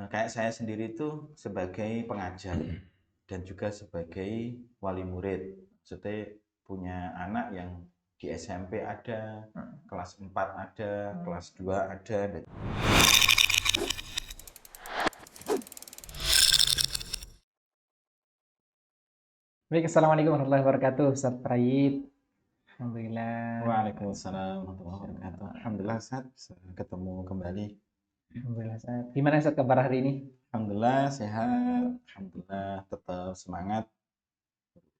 Kayak saya sendiri itu sebagai pengajar dan juga sebagai wali murid. Maksudnya punya anak yang di SMP ada, kelas 4 ada, kelas 2 ada. Baik, Assalamualaikum warahmatullahi wabarakatuh, Ustaz Prayit. Alhamdulillah. Waalaikumsalam warahmatullahi wabarakatuh. Alhamdulillah Ustaz, bisa ketemu kembali. Alhamdulillah, Ustaz. Gimana Ustaz kabar hari ini? Alhamdulillah sehat, alhamdulillah tetap semangat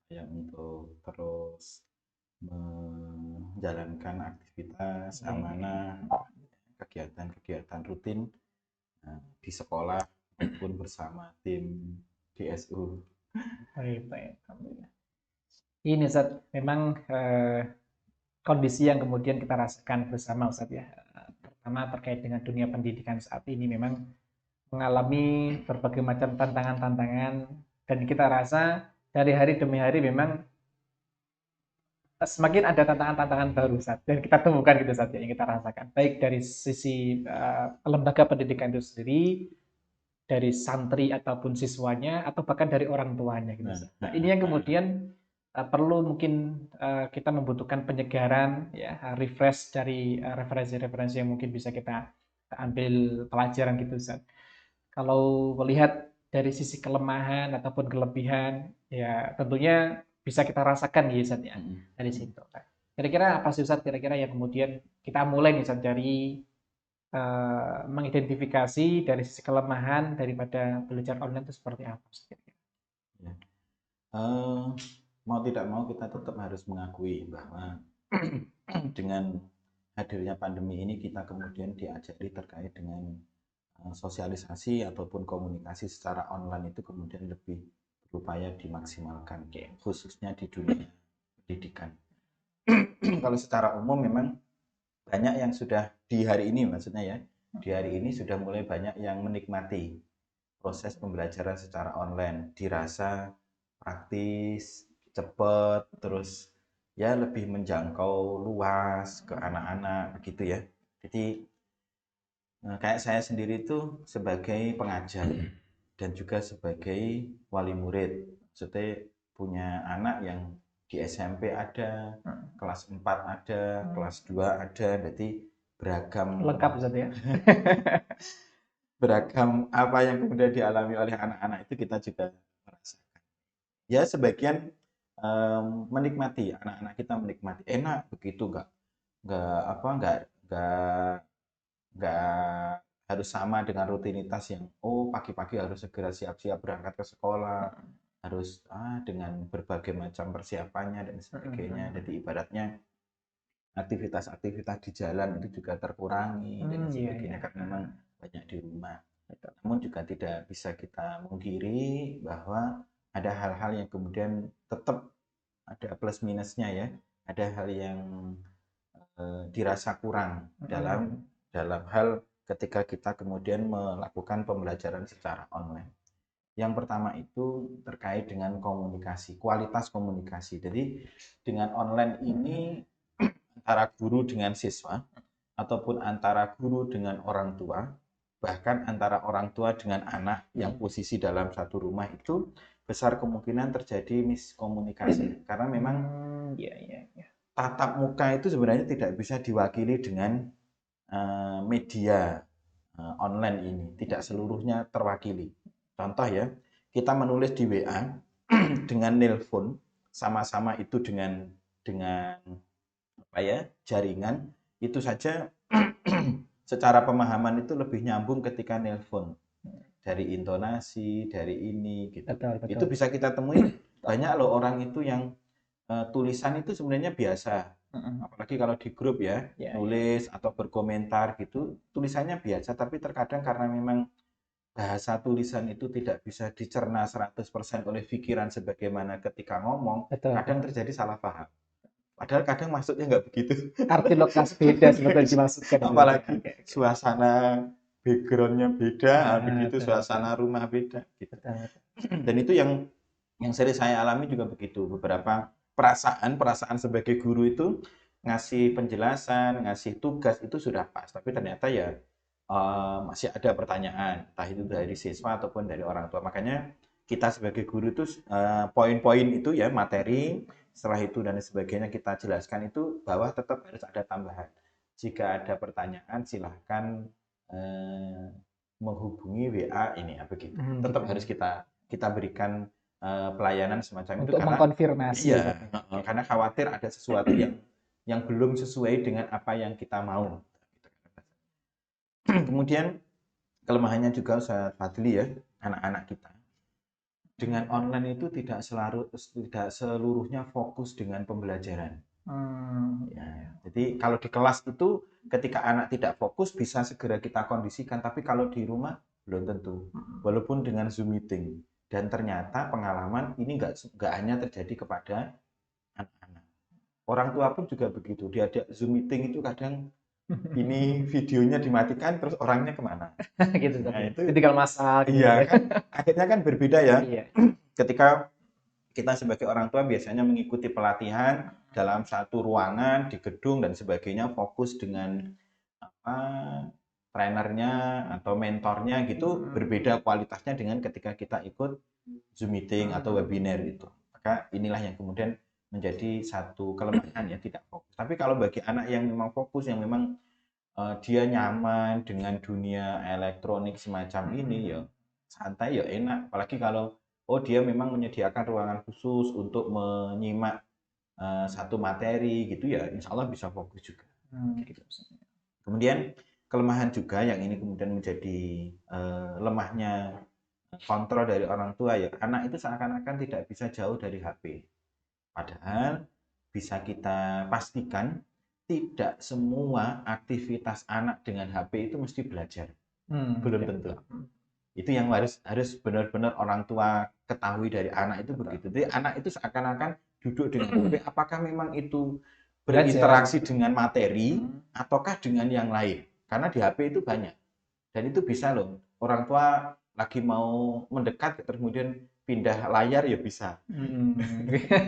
ya untuk terus menjalankan aktivitas amanah, kegiatan-kegiatan rutin di sekolah maupun bersama tim DSU. Baik, baik. Alhamdulillah. Ini Ustaz, memang kondisi yang kemudian kita rasakan bersama Ustaz ya. Pertama terkait dengan dunia pendidikan saat ini memang mengalami berbagai macam tantangan-tantangan dan kita rasa dari hari demi hari memang semakin ada tantangan-tantangan baru Ustaz dan kita temukan gitu saja yang kita rasakan baik dari sisi lembaga pendidikan itu sendiri, dari santri ataupun siswanya atau bahkan dari orang tuanya gitu. Nah, ini yang kemudian perlu mungkin kita membutuhkan penyegaran ya, refresh dari referensi-referensi yang mungkin bisa kita ambil pelajaran gitu Ustaz. Kalau melihat dari sisi kelemahan ataupun kelebihan ya tentunya bisa kita rasakan ya Ustaz ya dari situ. Nah, kira-kira apa sih Ustaz kira-kira yang kemudian kita mulai nih Ustaz dari mengidentifikasi dari sisi kelemahan daripada belajar online itu seperti apa? Ya. Mau tidak mau kita tetap harus mengakui bahwa dengan hadirnya pandemi ini kita kemudian diajari terkait dengan sosialisasi ataupun komunikasi secara online itu kemudian lebih berupaya dimaksimalkan, khususnya di dunia pendidikan. Kalau secara umum memang banyak yang sudah di hari ini, maksudnya ya, di hari ini sudah mulai banyak yang menikmati proses pembelajaran secara online, dirasa praktis, cepat, terus ya lebih menjangkau luas ke anak-anak begitu ya. Jadi kayak saya sendiri itu sebagai pengajar dan juga sebagai wali murid. Maksudnya punya anak yang di SMP ada, kelas 4 ada, kelas 2 ada, jadi beragam Lengkap Ustaz ya. beragam apa yang kemudian dialami oleh anak-anak itu kita juga merasakan. Ya sebagian menikmati, anak-anak kita menikmati, enak begitu, nggak apa nggak harus sama dengan rutinitas yang pagi-pagi harus segera siap-siap berangkat ke sekolah, harus dengan berbagai macam persiapannya dan sebagainya. Jadi ibaratnya aktivitas-aktivitas di jalan itu juga terkurangi dan Iya, sebagainya iya. karena memang banyak di rumah. Namun juga tidak bisa kita mungkiri bahwa ada hal-hal yang kemudian tetap ada plus minusnya ya. Ada hal yang dirasa kurang dalam hal ketika kita kemudian melakukan pembelajaran secara online. Yang pertama itu terkait dengan komunikasi, kualitas komunikasi. Jadi dengan online ini antara guru dengan siswa ataupun antara guru dengan orang tua, bahkan antara orang tua dengan anak yang posisi dalam satu rumah itu besar kemungkinan terjadi miskomunikasi karena memang tatap muka itu sebenarnya tidak bisa diwakili dengan media online ini, tidak seluruhnya terwakili. Contoh ya, kita menulis di WA dengan nelpon sama-sama itu dengan apa ya, jaringan itu saja secara pemahaman itu lebih nyambung ketika nelpon. Dari intonasi, dari ini gitu. Betul, betul. Itu bisa kita temui banyak loh orang itu yang tulisan itu sebenarnya biasa. Apalagi kalau di grup ya, nulis atau berkomentar gitu, tulisannya biasa tapi terkadang karena memang bahasa tulisan itu tidak bisa dicerna 100% oleh pikiran sebagaimana ketika ngomong, kadang terjadi salah paham. Padahal kadang maksudnya nggak begitu. Arti lokasi beda sebetulnya dimaksudkan. Apalagi suasana backgroundnya beda, begitu suasana rumah beda. Gitu. Dan itu yang sering saya alami juga begitu. Beberapa perasaan sebagai guru itu ngasih penjelasan, ngasih tugas itu sudah pas. Tapi ternyata ya masih ada pertanyaan, entah itu dari siswa ataupun dari orang tua. Makanya kita sebagai guru itu poin-poin itu ya, materi, setelah itu dan sebagainya kita jelaskan itu bahwa tetap harus ada tambahan. Jika ada pertanyaan silahkan menghubungi WA ini ya begitu. Tetap gitu. harus kita berikan pelayanan semacam itu Untuk karena mengkonfirmasi iya, Ustaz. karena khawatir ada sesuatu yang belum sesuai dengan apa yang kita mau. Kemudian kelemahannya juga Ustaz Fadli ya, anak-anak kita. Dengan online itu tidak seluruhnya fokus dengan pembelajaran. Ya, jadi kalau di kelas itu ketika anak tidak fokus bisa segera kita kondisikan, tapi kalau di rumah belum tentu. Walaupun dengan Zoom meeting. Dan ternyata pengalaman ini nggak hanya terjadi kepada anak-anak. Orang tua pun juga begitu. Diajak Zoom meeting itu kadang ini videonya dimatikan terus orangnya kemana? Gitu Nah, Ustaz. itu Jadi tinggal masak gitu iya ya. kan akhirnya kan berbeda ya. Iya. Ketika kita sebagai orang tua biasanya mengikuti pelatihan dalam satu ruangan di gedung dan sebagainya, fokus dengan apa trainernya atau mentornya gitu, berbeda kualitasnya dengan ketika kita ikut Zoom meeting atau webinar itu. Maka inilah yang kemudian menjadi satu kelemahan ya, tidak fokus. Tapi kalau bagi anak yang memang fokus, yang memang dia nyaman dengan dunia elektronik semacam ini ya santai ya enak. Apalagi kalau dia memang menyediakan ruangan khusus untuk menyimak satu materi gitu ya, insya Allah bisa fokus juga. Gitu. Kemudian kelemahan juga yang ini kemudian menjadi lemahnya kontrol dari orang tua ya, anak itu seakan-akan tidak bisa jauh dari HP. Padahal bisa kita pastikan tidak semua aktivitas anak dengan HP itu mesti belajar. Belum tentu. Itu yang harus benar-benar orang tua ketahui dari anak itu begitu. Jadi anak itu seakan-akan duduk dengan HP, apakah memang itu berinteraksi dengan materi ataukah dengan yang lain? Karena di HP itu banyak. Dan itu bisa loh. Orang tua lagi mau mendekat terus kemudian pindah layar ya bisa.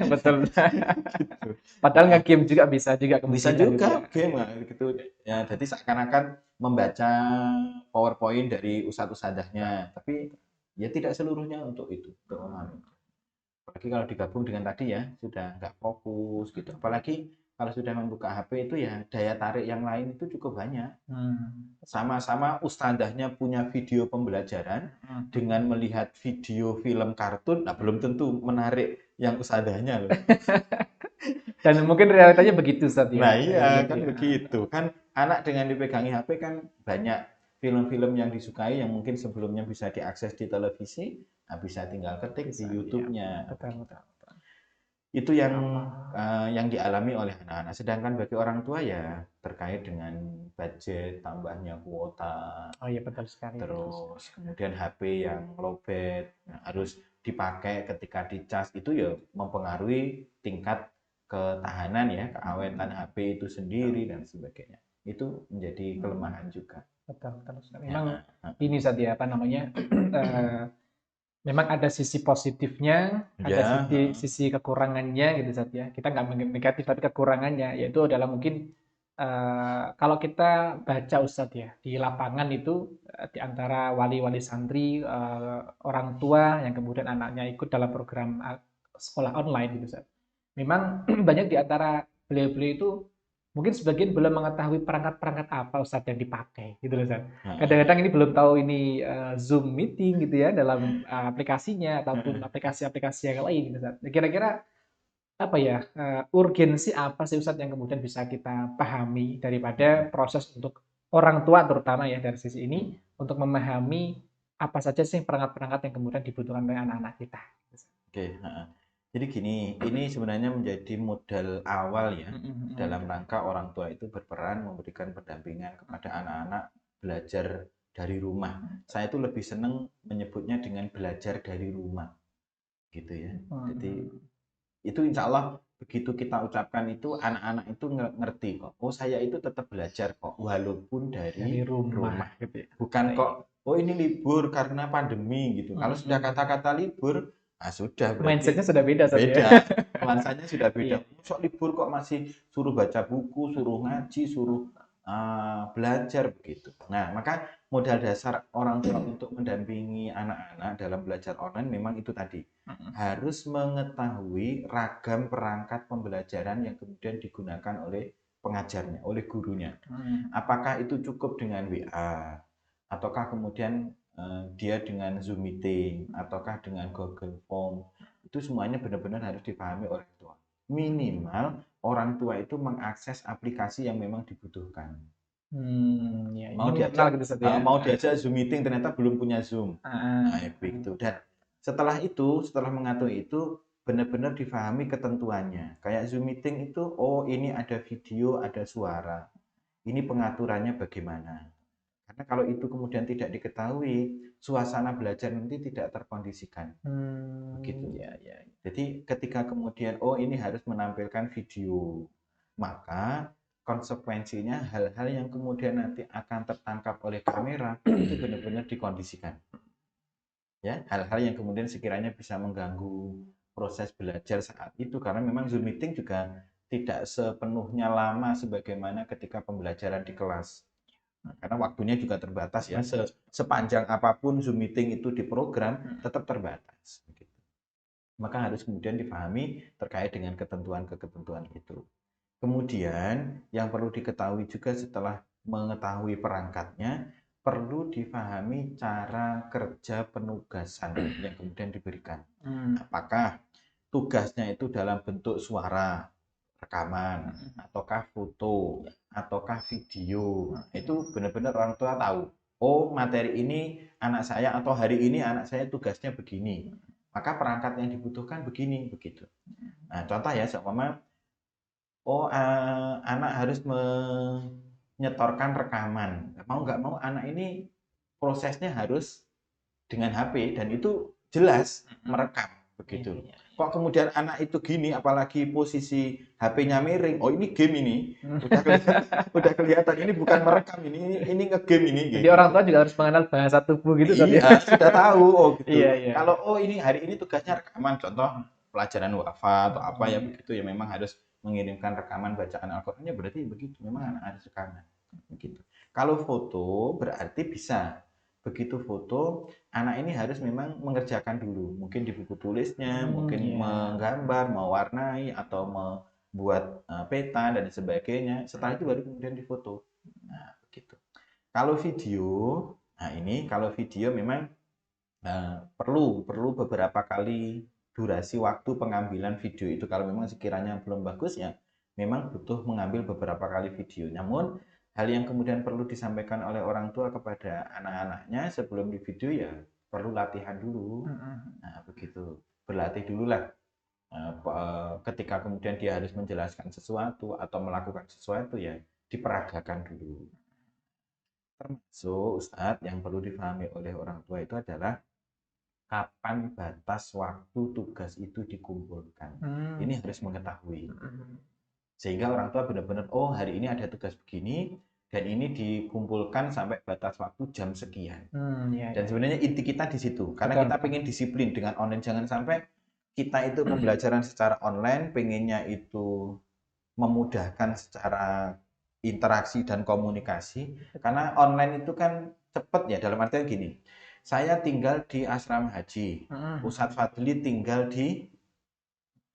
Betul. Gitu. Padahal nge-game juga bisa juga Bisa kemungkinan gitu ya. juga game gitu ya, jadi seakan-akan membaca PowerPoint dari ustadz-ustadzahnya, tapi ya tidak seluruhnya untuk itu, untuk memahami. Apalagi kalau digabung dengan tadi ya sudah nggak fokus gitu, apalagi kalau sudah membuka HP itu ya daya tarik yang lain itu cukup banyak. Sama-sama ustadzahnya punya video pembelajaran, dengan melihat video film kartun, nah belum tentu menarik yang ustadzahnya loh. Dan mungkin realitanya begitu Ustaz ya. Nah iya kan Gitu ya. begitu kan, anak dengan dipegangi HP kan banyak film-film yang disukai yang mungkin sebelumnya bisa diakses di televisi, nah bisa tinggal ketik di YouTube-nya. Betul. Itu yang dialami oleh anak-anak. Sedangkan bagi orang tua ya terkait dengan budget, tambahnya kuota, Oh iya betul sekali. terus kemudian HP yang lowbat harus dipakai ketika dicas, itu ya mempengaruhi tingkat ketahanan ya, keawetan HP itu sendiri dan sebagainya. Itu menjadi kelemahan juga. Betul sekali. Memang ini saja apa namanya? Memang ada sisi positifnya, ada sisi kekurangannya gitu saja. Kita nggak negatif tapi kekurangannya yaitu adalah mungkin kalau kita baca Ustadz ya di lapangan itu di antara wali-wali santri, orang tua yang kemudian anaknya ikut dalam program sekolah online gitu Ustadz. Memang banyak di antara beliau-beliau itu mungkin sebagian belum mengetahui perangkat-perangkat apa Ustadz yang dipakai gitu loh Ustadz. Kadang-kadang ini belum tahu ini Zoom meeting gitu ya dalam aplikasinya ataupun aplikasi-aplikasi yang lain gitu Ustadz. Kira-kira apa ya urgensi apa sih Ustadz yang kemudian bisa kita pahami daripada proses untuk orang tua terutama ya dari sisi ini untuk memahami apa saja sih perangkat-perangkat yang kemudian dibutuhkan oleh anak-anak kita. Oke, jadi gini, ini sebenarnya menjadi modal awal ya dalam rangka orang tua itu berperan memberikan pendampingan kepada anak-anak belajar dari rumah. Saya itu lebih senang menyebutnya dengan belajar dari rumah, gitu ya. Jadi itu insya Allah begitu kita ucapkan itu anak-anak itu ngerti kok. Oh saya itu tetap belajar kok walaupun dari rumah. Gitu ya. Bukan kok oh ini libur karena pandemi gitu. Kalau sudah kata-kata libur, sudah berarti mindsetnya sudah beda saja. beda. Nuansanya sudah beda. Sok libur kok masih suruh baca buku, suruh ngaji, suruh belajar begitu. Nah, maka modal dasar orang tua untuk mendampingi anak-anak dalam belajar online memang itu tadi. Harus mengetahui ragam perangkat pembelajaran yang kemudian digunakan oleh pengajarnya, oleh gurunya. Apakah itu cukup dengan WA, ataukah kemudian dia dengan Zoom meeting, ataukah dengan Google Form. Itu semuanya benar-benar harus dipahami orang tua. Minimal orang tua itu mengakses aplikasi yang memang dibutuhkan. Ya, Mau minimal diajak gitu Ustaz ya. mau diajak Zoom meeting ternyata belum punya Zoom. Nah, begitu. Dan setelah mengetahui itu benar-benar difahami ketentuannya. Kayak Zoom meeting itu, oh ini ada video, ada suara. Ini pengaturannya bagaimana? Karena kalau itu kemudian tidak diketahui, suasana belajar nanti tidak terkondisikan. Begitu. Ya. Jadi ketika kemudian, oh ini harus menampilkan video, maka konsekuensinya hal-hal yang kemudian nanti akan tertangkap oleh kamera itu benar-benar dikondisikan. Ya, hal-hal yang kemudian sekiranya bisa mengganggu proses belajar saat itu, karena memang Zoom meeting juga tidak sepenuhnya lama sebagaimana ketika pembelajaran di kelas. Karena waktunya juga terbatas ya, sepanjang apapun Zoom meeting itu diprogram tetap terbatas. Maka harus kemudian dipahami terkait dengan ketentuan-ketentuan itu. Kemudian yang perlu diketahui juga setelah mengetahui perangkatnya, perlu dipahami cara kerja penugasan yang kemudian diberikan. Apakah tugasnya itu dalam bentuk suara, rekaman, ataukah foto, ataukah video. Itu benar-benar orang tua tahu. Oh, materi ini anak saya atau hari ini anak saya tugasnya begini. Maka perangkat yang dibutuhkan begini, begitu. Nah, contoh ya, seumpama oh anak harus menyetorkan rekaman. Mau nggak mau anak ini prosesnya harus dengan HP dan itu jelas merekam begitu. Kok kemudian anak itu gini, apalagi posisi HP-nya miring, oh ini game ini, udah kelihatan ini bukan merekam ini ngegame ini. Jadi gitu. orang tua juga harus mengenal bahasa tubuh gitu Ustaz ya. Iya, sudah tahu oh gitu. Iya. Kalau oh ini hari ini tugasnya rekaman, contoh pelajaran wafa atau apa ya begitu ya memang harus mengirimkan rekaman bacaan Al-Qur'annya berarti begitu, memang anak harus rekaman. Begitu. Kalau foto berarti bisa begitu foto anak ini harus memang mengerjakan dulu mungkin di buku tulisnya mungkin menggambar mewarnai atau membuat peta dan sebagainya setelah itu baru kemudian difoto. Nah begitu. Kalau video kalau video memang perlu beberapa kali durasi waktu pengambilan video itu kalau memang sekiranya belum bagus ya memang butuh mengambil beberapa kali video. Namun hal yang kemudian perlu disampaikan oleh orang tua kepada anak-anaknya sebelum di video ya perlu latihan dulu. Nah, begitu. Berlatih dulu lah. Ketika kemudian dia harus menjelaskan sesuatu atau melakukan sesuatu ya diperagakan dulu. Termasuk Ustadz yang perlu dipahami oleh orang tua itu adalah kapan batas waktu tugas itu dikumpulkan. Ini harus mengetahui. Sehingga orang tua benar-benar, oh hari ini ada tugas begini, dan ini dikumpulkan sampai batas waktu jam sekian. Dan sebenarnya inti kita di situ, karena kita pengen disiplin dengan online. Jangan sampai kita itu pembelajaran secara online, pengennya itu memudahkan secara interaksi dan komunikasi, karena online itu kan cepat ya, dalam artian gini, saya tinggal di asrama haji, Ustadz Fadli tinggal di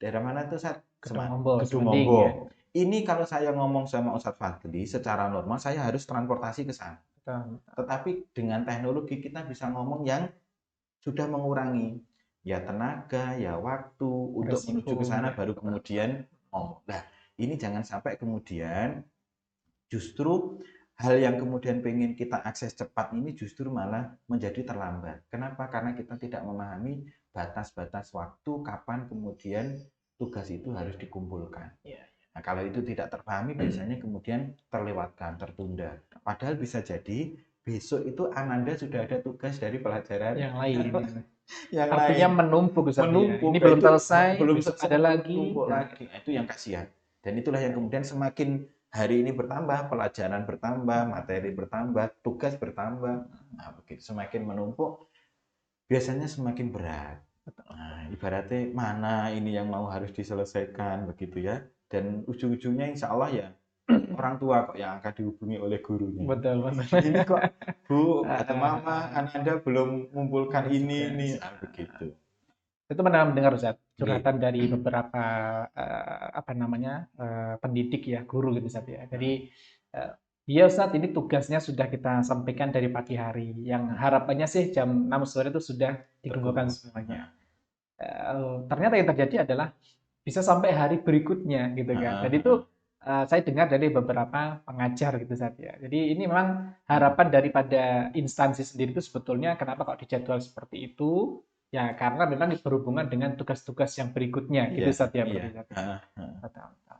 daerah mana tuh Ustadz? Gedung Ombo. Ya. Ini kalau saya ngomong sama Ustadz Fadli secara normal saya harus transportasi ke sana. Tetapi dengan teknologi kita bisa ngomong yang sudah mengurangi ya tenaga, ya waktu untuk menuju ke sana baru kemudian ngomong. Nah, ini jangan sampai kemudian justru hal yang kemudian pengen kita akses cepat ini justru malah menjadi terlambat. Kenapa? Karena kita tidak memahami batas-batas waktu kapan kemudian tugas itu harus dikumpulkan. Nah, kalau itu tidak terpahami biasanya kemudian terlewatkan, tertunda. Padahal bisa jadi besok itu Ananda sudah ada tugas dari pelajaran yang lain. yang artinya lain. menumpuk. Menumpuk. Ini belum selesai, belum ada lagi. lagi. Itu yang kasihan. Dan itulah yang kemudian semakin hari ini bertambah, pelajaran bertambah, materi bertambah, tugas bertambah. Nah, begitu semakin menumpuk, biasanya semakin berat. Nah, ibaratnya mana ini yang mau harus diselesaikan begitu ya. Dan ujung-ujungnya insya Allah ya orang tua kok yang akan dihubungi oleh gurunya. Betul, betul. Ini kok Bu atau Heeh, Mama, Anda belum mengumpulkan ini, tugas. begitu. Itu pernah mendengar Ustaz, Oke. curhatan dari beberapa apa namanya pendidik ya, guru gitu Ustaz ya. Jadi dia Ustaz ini tugasnya sudah kita sampaikan dari pagi hari. Yang harapannya sih jam 6 sore itu sudah dikumpulkan Terkumpul. semuanya. Ternyata yang terjadi adalah bisa sampai hari berikutnya gitu kan. Dan itu saya dengar dari beberapa pengajar gitu Ustaz ya. Jadi ini memang harapan daripada instansi sendiri itu sebetulnya kenapa kok dijadwal seperti itu? Ya karena memang berhubungan dengan tugas-tugas yang berikutnya gitu Iya, Ustaz ya iya. berarti Ustaz ya. Heeh, heeh. Betul, betul.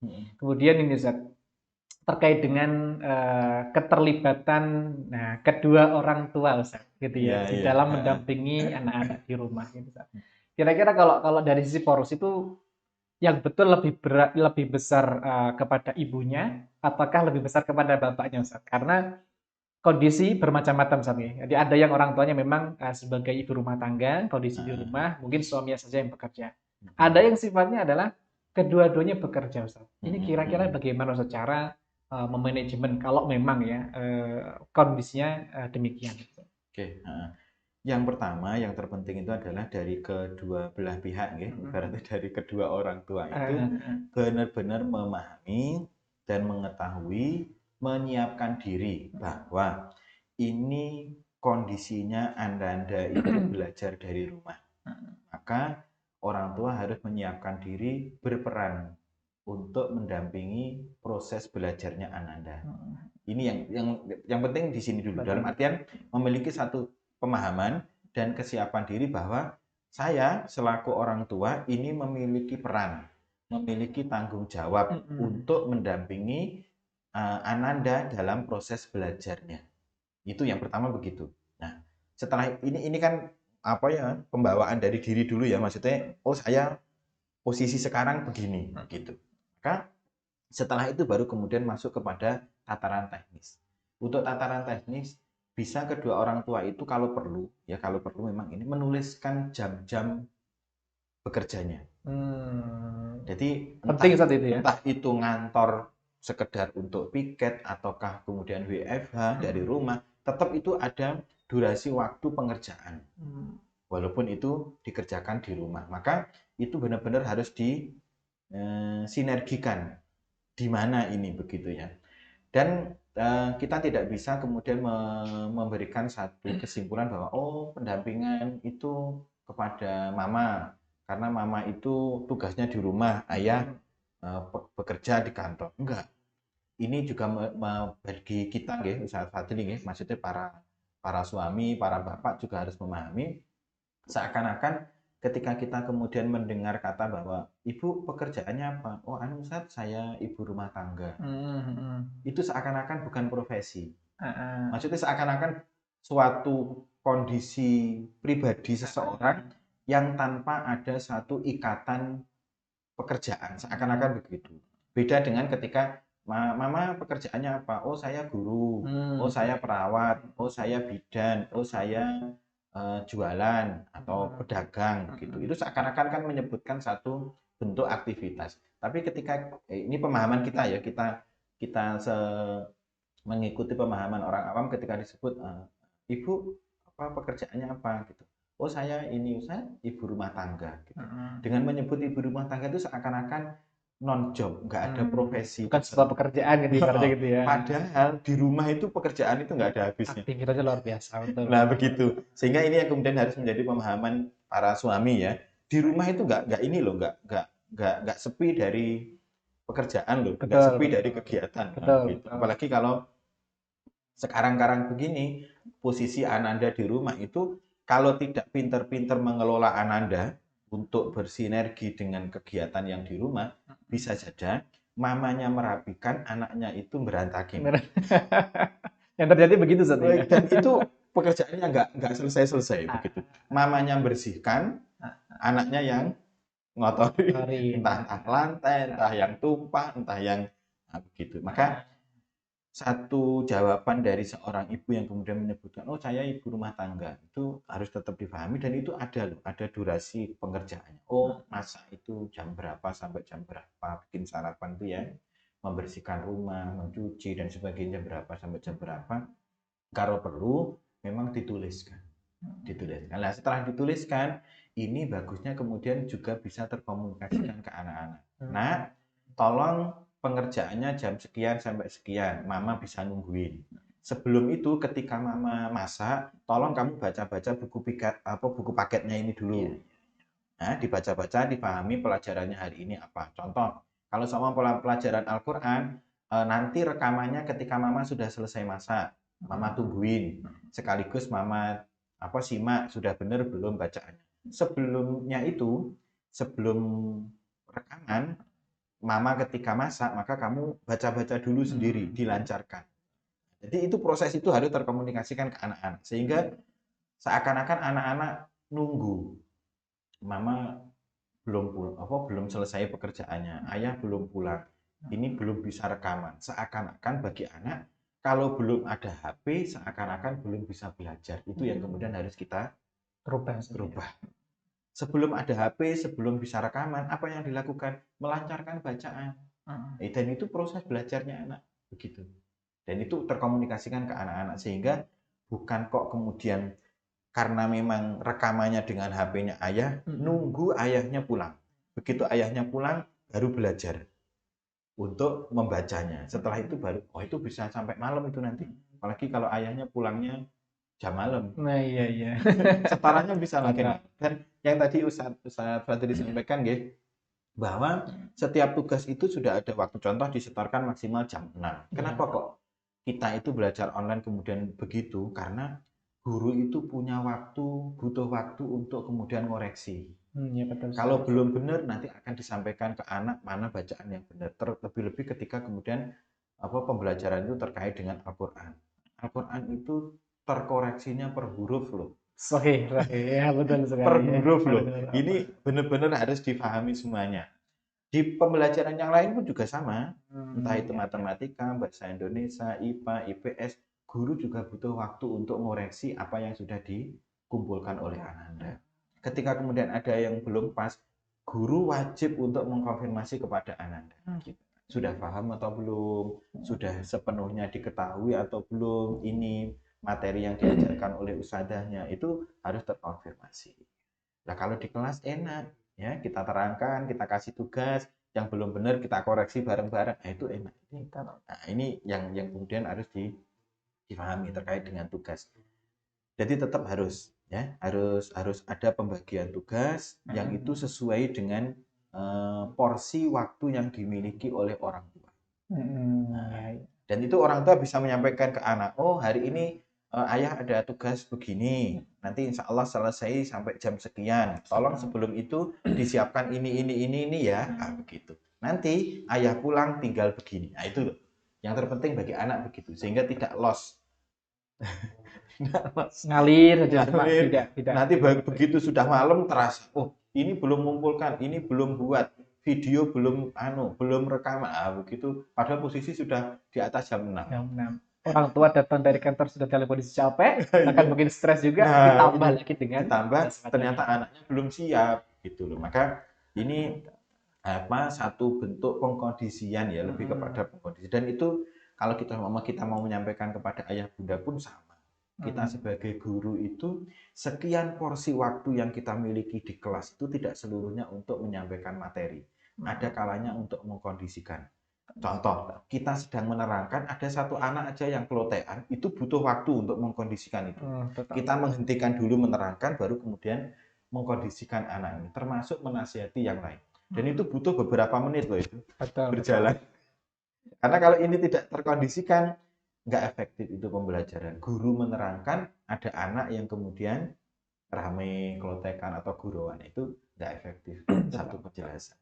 Mhm. Kemudian ini Ustaz, terkait dengan keterlibatan kedua orang tua Ustaz gitu Iya, ya di iya. dalam Heeh. mendampingi anak-anak di rumah gitu Ustaz. Kira-kira kalau kalau dari sisi poros itu yang betul lebih berat, lebih besar kepada ibunya, apakah lebih besar kepada bapaknya, Ustaz? Karena kondisi bermacam-macam, Ustaz, ya. Jadi ada yang orang tuanya memang sebagai ibu rumah tangga, kondisi di Heeh. rumah, mungkin suaminya saja yang bekerja. Ada Mhm. yang sifatnya adalah kedua-duanya bekerja, Ustaz. Ini Mhm, kira-kira mhm. bagaimana Ustaz cara memanajemen kalau memang ya kondisinya demikian? Oke, heeh. Yang pertama, yang terpenting itu adalah dari kedua belah pihak, nggih, Mhm. ibaratnya dari kedua orang tua itu Heeh, benar-benar memahami dan mengetahui, menyiapkan diri bahwa ini kondisinya Anda itu belajar dari rumah. Maka orang tua harus menyiapkan diri berperan untuk mendampingi proses belajarnya Ananda. Ini yang penting di sini dulu. Dalam Penting. artian memiliki satu pemahaman dan kesiapan diri bahwa saya selaku orang tua ini memiliki peran, memiliki tanggung jawab Mhm. untuk mendampingi Ananda dalam proses belajarnya. Itu yang pertama begitu. Nah, setelah ini kan apa ya, pembawaan dari diri dulu ya, maksudnya oh saya posisi sekarang begini gitu. Maka setelah itu baru kemudian masuk kepada tataran teknis. Untuk tataran teknis bisa kedua orang tua itu kalau perlu ya, kalau perlu memang ini menuliskan jam-jam bekerjanya. Hmm. Jadi Penting entah Ustaz itu ya. entah itu ngantor sekedar untuk piket ataukah kemudian WFH dari Mhm. rumah, tetap itu ada durasi waktu pengerjaan. Hmm. Walaupun itu dikerjakan di rumah. Maka itu benar-benar harus disinergikan. Di mana ini begitu ya. Dan kita tidak bisa kemudian memberikan satu kesimpulan bahwa oh pendampingan itu kepada mama karena mama itu tugasnya di rumah, ayah Mhm. bekerja di kantor. Enggak. Ini juga bagi kita nggih, usaha fadli nggih, maksudnya para para suami, para bapak juga harus memahami seakan-akan ketika kita kemudian mendengar kata bahwa ibu pekerjaannya apa? Oh, anu Ustaz, saya ibu rumah tangga. Mhm, mhm. Itu seakan-akan bukan profesi. Heeh. Maksudnya seakan-akan suatu kondisi pribadi seseorang yang tanpa ada satu ikatan pekerjaan, seakan-akan begitu. Beda dengan ketika mama pekerjaannya apa? Oh, saya guru. Oh, Hmm. saya perawat. Oh, saya bidan. Oh, saya jualan atau Mhm, pedagang gitu. mhm. Itu seakan-akan kan menyebutkan satu bentuk aktivitas. Tapi ketika ini pemahaman kita ya, kita mengikuti pemahaman orang awam ketika disebut ibu apa pekerjaannya apa gitu. Oh saya ini saya ibu rumah tangga gitu. Mhm. Dengan menyebut ibu rumah tangga itu seakan-akan non job, nggak ada profesi Bukan sebuah tertentu. pekerjaan gitu ibaratnya gitu ya. Padahal di rumah itu pekerjaan itu nggak ada habisnya. Aktivitasnya luar biasa, betul, Nah betul. begitu. Sehingga ini yang kemudian harus menjadi pemahaman para suami ya. Di rumah itu nggak ini loh, nggak sepi dari pekerjaan loh, nggak Betul, sepi dari betul. kegiatan. Nah, Betul, gitu. betul. Apalagi kalau sekarang-karang begini, posisi Ananda di rumah itu kalau tidak pinter-pinter mengelola Ananda untuk bersinergi dengan kegiatan yang di rumah, bisa saja mamanya merapikan, anaknya itu berantakin. Bener. Yang terjadi begitu saat ya. Dan itu pekerjaannya nggak selesai-selesai Ah, begitu. Mamanya bersihkan, ah, anaknya yang ngotori sorry. entah lantai, entah yang tumpah, entah yang begitu. Maka satu jawaban dari seorang ibu yang kemudian menyebutkan, oh saya ibu rumah tangga, itu harus tetap dipahami dan itu ada loh, ada durasi pengerjaannya. Oh masak itu jam berapa sampai jam berapa, bikin sarapan itu ya, membersihkan rumah, mencuci dan sebagainya berapa sampai jam berapa. Kalau perlu memang dituliskan. Nah, setelah dituliskan, ini bagusnya kemudian juga bisa terkomunikasikan ke anak-anak. Nah, tolong pengerjaannya jam sekian sampai sekian, mama bisa nungguin. Sebelum itu ketika mama masak, tolong kamu baca-baca buku paketnya ini dulu. Nah, dibaca-baca, dipahami pelajarannya hari ini apa. Contoh, kalau sama pelajaran Al-Quran, nanti rekamannya ketika mama sudah selesai masak, mama tungguin. Sekaligus mama simak sudah benar belum bacaannya. Sebelumnya itu, sebelum rekaman, mama ketika masak, maka kamu baca-baca dulu sendiri, dilancarkan. Jadi itu proses itu harus terkomunikasikan ke anak-anak. Sehingga seakan-akan anak-anak nunggu. Mama belum selesai pekerjaannya, ayah belum pulang, ini belum bisa rekaman. Seakan-akan bagi anak, kalau belum ada HP, seakan-akan belum bisa belajar. Itu yang kemudian harus kita rubah. Sebelum ada HP, sebelum bisa rekaman, apa yang dilakukan? Melancarkan bacaan. Dan itu proses belajarnya anak. Begitu. Dan itu terkomunikasikan ke anak-anak. Sehingga bukan kok kemudian karena memang rekamannya dengan HP-nya ayah, nunggu ayahnya pulang. Begitu ayahnya pulang, baru belajar untuk membacanya. Setelah itu baru, itu bisa sampai malam itu nanti. Apalagi kalau ayahnya pulangnya jam malam. Nah, iya. Setorannya bisa makin. Dan yang tadi Ustaz Fadli sampaikan, bahwa setiap tugas itu sudah ada waktu. Contoh disetorkan maksimal jam 6. Kenapa kok kita itu belajar online kemudian begitu? Karena guru itu butuh waktu untuk kemudian ngoreksi. Ya, betul. Kalau belum benar nanti akan disampaikan ke anak mana bacaan yang benar. Terlebih-lebih ketika kemudian pembelajaran itu terkait dengan Al-Quran. Al-Quran itu terkoreksinya per huruf loh. Sahih, ya betul sekali. Per huruf loh. Ini benar-benar harus difahami semuanya. Di pembelajaran yang lain pun juga sama. Entah itu matematika, bahasa Indonesia, IPA, IPS, guru juga butuh waktu untuk mengoreksi apa yang sudah dikumpulkan oleh Ananda. Ketika kemudian ada yang belum pas, guru wajib untuk mengkonfirmasi kepada Ananda. Sudah paham atau belum? Sudah sepenuhnya diketahui atau belum? Ini materi yang diajarkan oleh ustadzahnya itu harus terkonfirmasi. Nah, kalau di kelas enak, ya kita terangkan, kita kasih tugas, yang belum benar kita koreksi bareng-bareng, itu enak. Nah, ini yang kemudian harus dipahami terkait dengan tugas. Jadi tetap harus ada pembagian tugas yang itu sesuai dengan porsi waktu yang dimiliki oleh orang tua. Dan itu orang tua bisa menyampaikan ke anak, hari ini ayah ada tugas begini, nanti insya Allah selesai sampai jam sekian. Tolong sebelum itu disiapkan ini ya, begitu. Nanti ayah pulang tinggal begini. Nah, itu loh. Yang terpenting bagi anak begitu, sehingga tidak lost. Ngalir saja, tidak. Nanti begitu sudah malam terasa, ini belum mengumpulkan, ini belum buat, video belum rekaman. Begitu padahal posisi sudah di atas jam 6. Orang tua datang dari kantor sudah dalam kondisi capek, akan mungkin stres juga, ditambah lagi dengan ternyata anaknya belum siap gitu loh. Maka ini satu bentuk pengkondisian ya, lebih kepada pengkondisian. Dan itu kalau kita mau menyampaikan kepada ayah bunda pun sama. Kita sebagai guru itu sekian porsi waktu yang kita miliki di kelas itu tidak seluruhnya untuk menyampaikan materi. Ada kalanya untuk mengkondisikan. Contoh, kita sedang menerangkan, ada satu anak aja yang kelotean, itu butuh waktu untuk mengkondisikan itu. Kita menghentikan dulu menerangkan, baru kemudian mengkondisikan anak ini, termasuk menasihati yang lain. Dan itu butuh beberapa menit loh itu berjalan. Karena kalau ini tidak terkondisikan, nggak efektif itu pembelajaran. Guru menerangkan, ada anak yang kemudian rame, kelotekan atau guruan, itu nggak efektif satu penjelasan.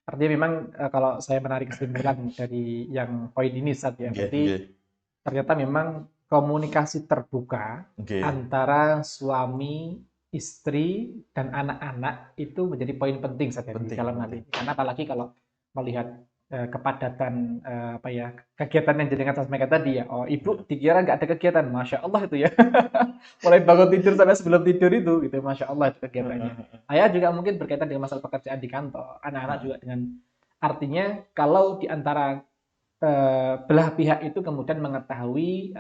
Artinya memang kalau saya menarik kesimpulan dari yang poin ini Ustadz ya, berarti ternyata memang komunikasi terbuka antara suami, istri, dan anak-anak itu menjadi poin penting Ustadz ya, di dalam hal ini. Karena apalagi kalau melihat kepadatan kegiatan yang jenengan sampaikan tadi ya, ibu dikira nggak ada kegiatan, masya Allah itu ya, mulai bangun tidur sampai sebelum tidur itu gitu, masya Allah itu kegiatannya. Ayah juga mungkin berkaitan dengan masalah pekerjaan di kantor, anak-anak juga dengan, artinya kalau di antara belah pihak itu kemudian mengetahui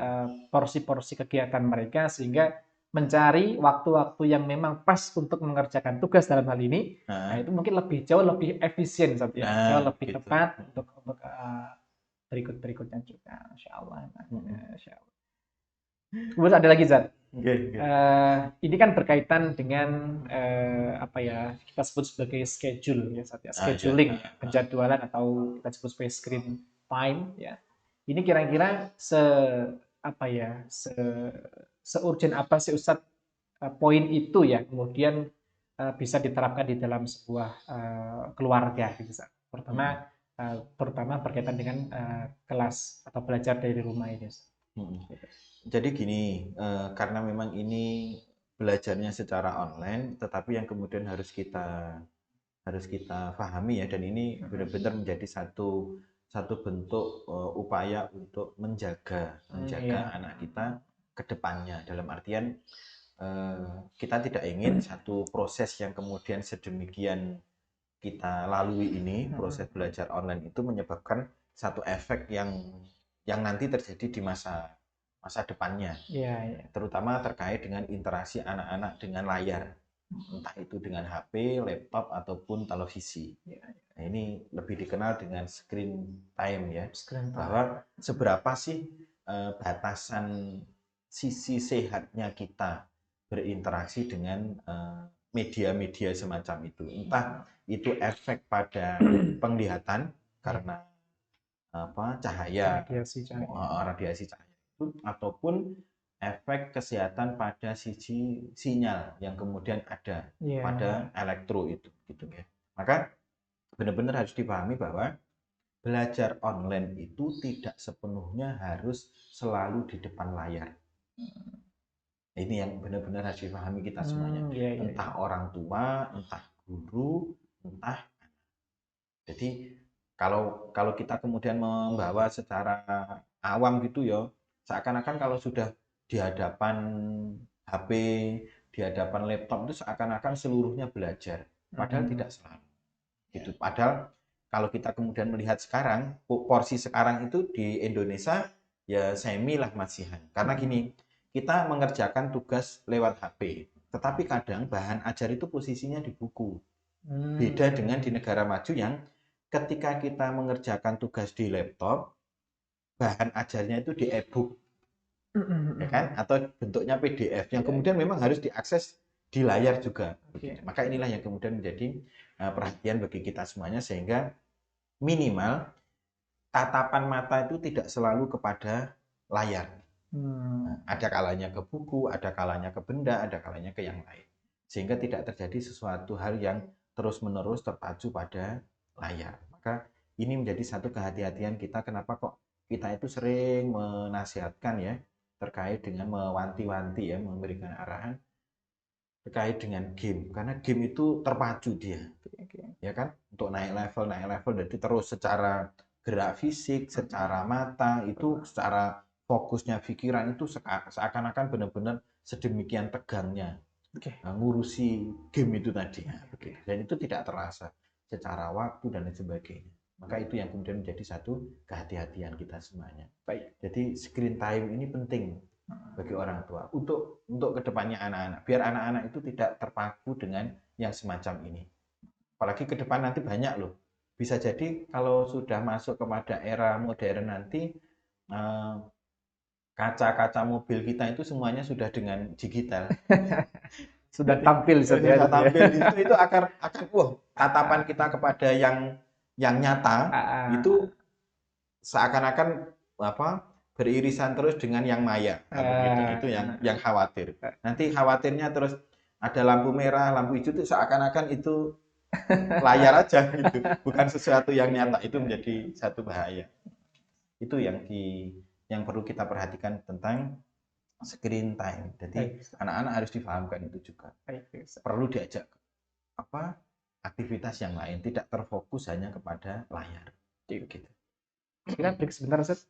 porsi-porsi kegiatan mereka sehingga mencari waktu-waktu yang memang pas untuk mengerjakan tugas dalam hal ini. Nah, Nah, itu mungkin jauh lebih efisien, Sob, ya. Jauh nah lebih gitu. tepat untuk berikut-berikutnya juga. Masya Allah. Mm-mm. Masya Allah. Kemudian ada lagi, Zat. Oke, oke. Ini kan berkaitan dengan apa ya, kita sebut sebagai schedule ya, Zat, ya. Ah, ya. Scheduling, ya, penjadwalan atau kita sebut sebagai screen time ya. Ini kira-kira apa ya, seurgent apa sih Ustadz poin itu ya kemudian bisa diterapkan di dalam sebuah keluarga gitu, Ustadz. Mm-mm. Terutama berkaitan dengan kelas atau belajar dari rumah ini, Ustadz. Mm-mm. Gitu. Jadi gini, karena memang ini belajarnya secara online, tetapi yang kemudian harus kita pahami ya, dan ini benar-benar menjadi satu satu bentuk upaya untuk menjaga Iya. menjaga anak kita ke depannya, dalam artian kita tidak ingin satu proses yang kemudian sedemikian kita lalui ini, proses belajar online itu menyebabkan satu efek yang nanti terjadi di masa masa depannya, Iya, iya. terutama terkait dengan interaksi anak-anak dengan layar, entah itu dengan HP, laptop, ataupun televisi. Iya, Nah, ini lebih dikenal dengan screen time ya, screen time. bahwa seberapa sih batasan sisi sehatnya kita berinteraksi dengan media-media semacam itu. Entah itu efek pada penglihatan karena cahaya, Radiasi cahaya. radiasi cahaya itu, ataupun efek kesehatan pada sisi sinyal yang kemudian ada Iya. pada elektro itu, gitu ya. Maka benar-benar harus dipahami bahwa belajar online itu tidak sepenuhnya harus selalu di depan layar. Ini yang benar-benar harus dipahami kita semuanya. Iya, iya, iya. Entah orang tua, entah guru, entah. Jadi kalau kalau kita kemudian membawa secara awam gitu ya, seakan-akan kalau sudah di hadapan HP, di hadapan laptop itu seakan-akan seluruhnya belajar. Padahal tidak selalu. Gitu. Padahal kalau kita kemudian melihat sekarang, porsi sekarang itu di Indonesia ya semi lah masihan. Karena gini, kita mengerjakan tugas lewat HP, tetapi kadang bahan ajar itu posisinya di buku. Beda dengan di negara maju yang ketika kita mengerjakan tugas di laptop, bahan ajarnya itu di e-book, ya kan? Atau bentuknya PDF yang Iya, kemudian iya. memang harus diakses di layar juga. Oke, Maka oke. inilah yang kemudian menjadi perhatian bagi kita semuanya, sehingga minimal tatapan mata itu tidak selalu kepada layar. Ada kalanya ke buku, ada kalanya ke benda, ada kalanya ke yang lain. Sehingga tidak terjadi sesuatu hal yang terus-menerus terpacu pada layar. Maka ini menjadi satu kehati-hatian kita, kenapa kok kita itu sering menasihatkan ya, terkait dengan mewanti-wanti ya, memberikan arahan terkait dengan game. Karena game itu terpacu dia, ya kan, untuk naik level, jadi terus secara gerak fisik, secara mata itu, secara fokusnya pikiran itu seakan-akan benar-benar sedemikian tegangnya ngurusi game itu tadi, dan itu tidak terasa secara waktu dan lain sebagainya. Maka itu yang kemudian menjadi satu kehati-hatian kita semuanya. Baik. Jadi screen time ini penting bagi orang tua untuk kedepannya anak-anak, biar anak-anak itu tidak terpaku dengan yang semacam ini. Apalagi ke depan nanti banyak loh. Bisa jadi kalau sudah masuk kepada era modern nanti, kaca-kaca mobil kita itu semuanya sudah dengan digital. Sudah Jadi tampil Ustaz, ya, sudah Ustaz, ya. tampil di situ, itu akan wah, tatapan kita kepada yang nyata itu seakan-akan beririsan terus dengan yang maya, begitu. Itu yang khawatir. Nanti khawatirnya terus ada lampu merah, lampu hijau, itu seakan-akan itu layar aja gitu, bukan sesuatu yang Iya, nyata. Itu iya, iya. menjadi satu bahaya. Itu yang perlu kita perhatikan tentang screen time. Jadi Baik, Ustaz. anak-anak harus dipahamkan itu juga. Baik, Ustaz. Perlu diajak aktivitas yang lain, tidak terfokus hanya kepada layar. Gitu. Kita break sebentar, Ustaz.